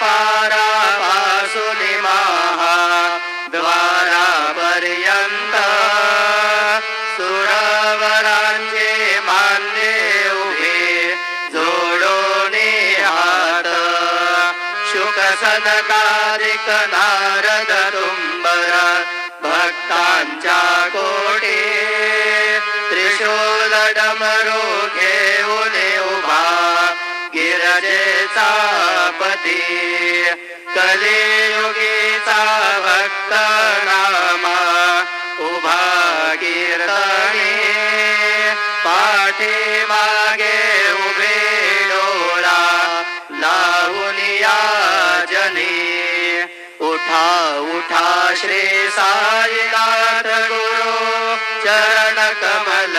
पारापासून महाद्वारापर्यंत सुरवरांचे मानले उभे जोडून हात. शुक सनकादिक नारद तुंबर भक्तांच्या कोटी त्रिशूल डमरू घेऊन उभा गिरजेचा पती. कलियुगीचा भक्त नामा उभा कीर्तनी पाठीमागे उभे डोळा लावून या जनी. उठा उठा श्री साईनाथ गुरु चरण कमल